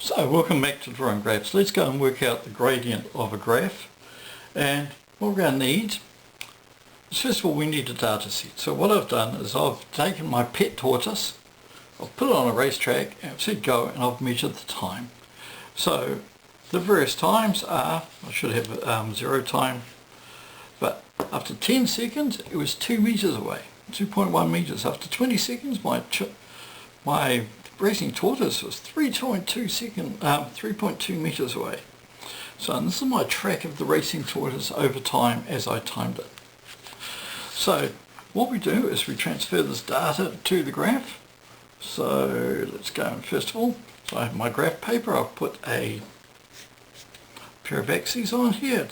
So welcome back to drawing graphs. Let's go and work out the gradient of a graph. And what we're going to need is, first of all, we need a data set. So what I've done is I've taken my pet tortoise, I've put it on a racetrack, and I've said go, and I've measured the time. So the various times are, I should have 0 time, but after 10 seconds it was 2 meters away, 2.1 meters. After 20 seconds my racing tortoise was 3.2 meters away. So this is my track of the racing tortoise over time as I timed it. So what we do is we transfer this data to the graph. So let's go, and first of all, so I have my graph paper. I've put a pair of axes on here.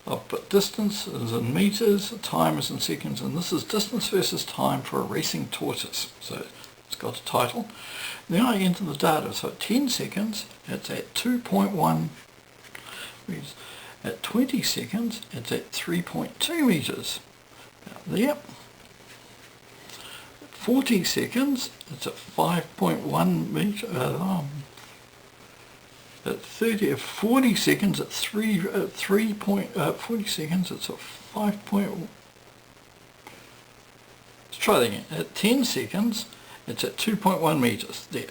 I've put distance is in meters, time is in seconds, and this is distance versus time for a racing tortoise. So it's got a title. Then I enter the data. So at 10 seconds, it's at 2.1 meters. At 20 seconds, it's at 3.2 meters. About there. At 40 seconds, it's at 5.1 meters. At 40 seconds, at 40 seconds, it's at 5. Let's try that again. At 10 seconds, it's at 2.1 meters, there.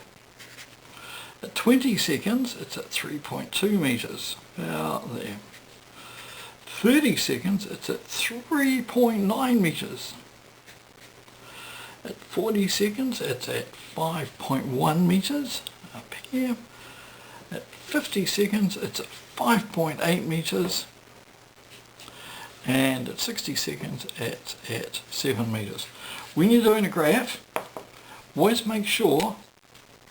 At 20 seconds, it's at 3.2 meters, about there. 30 seconds, it's at 3.9 meters. At 40 seconds, it's at 5.1 meters, up here. At 50 seconds, it's at 5.8 meters. And at 60 seconds, it's at 7 meters. When you're doing a graph, always make sure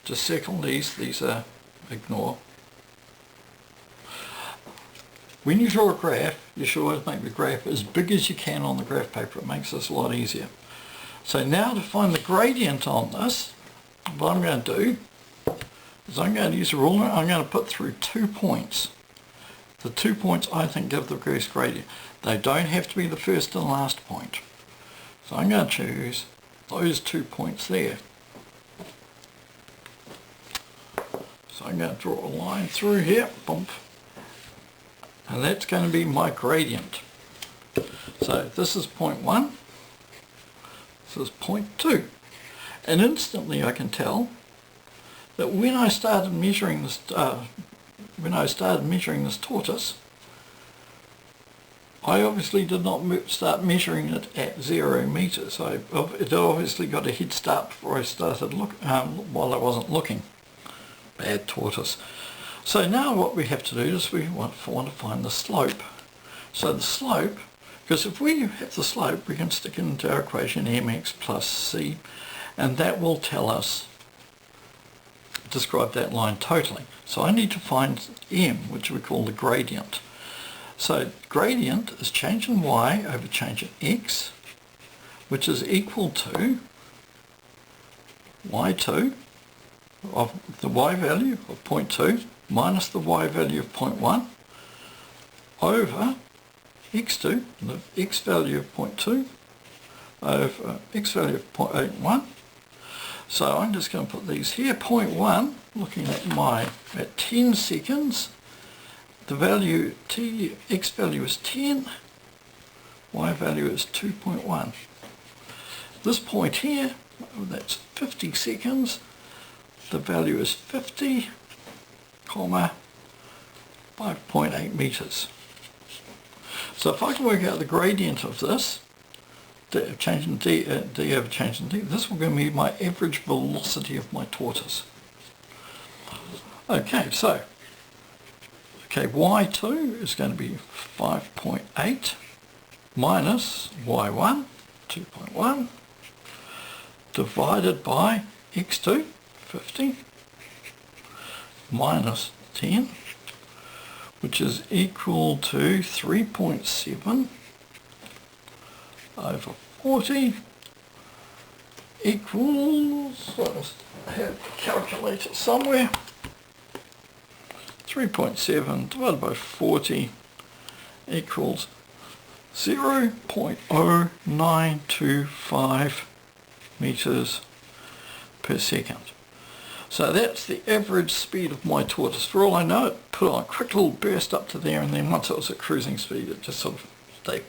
to circle these are ignore. When you draw a graph, you should always make the graph as big as you can on the graph paper. It makes this a lot easier. So now to find the gradient on this, what I'm going to do is I'm going to use a ruler. I'm going to put through 2 points. The 2 points I think give the best gradient. They don't have to be the first and last point. So I'm going to choose those 2 points there. So I'm going to draw a line through here, bump, and that's going to be my gradient. So this is point 1, this is point 2, and instantly I can tell that when I started measuring this, tortoise, I obviously did not start measuring it at 0 meters. It obviously got a head start before I started while I wasn't looking. Bad tortoise. So now what we have to do is we want to find the slope. So the slope, because if we have the slope, we can stick it into our equation mx plus c, and that will tell us, describe that line totally. So I need to find m, which we call the gradient. So gradient is change in y over change in x, which is equal to y2 of the y value of 0.2 minus the y value of 0.1 over x2, the x value of 0.2 over x value of 0.81. So I'm just going to put these here. 0.1, looking at at 10 seconds, the value x value is 10, y value is 2.1. This point here, that's 50 seconds, the value is 50, 5.8 meters. So if I can work out the gradient of this, change in d over change in d, this will give me my average velocity of my tortoise. Okay, so y2 is going to be 5.8 minus y1, 2.1, divided by x2, 50, minus 10, which is equal to 3.7 over 40 equals, I must have a calculator somewhere, 3.7 divided by 40 equals 0.0925 meters per second. So that's the average speed of my tortoise. For all I know, it put on a quick little burst up to there, and then once it was at cruising speed, it just sort of stayed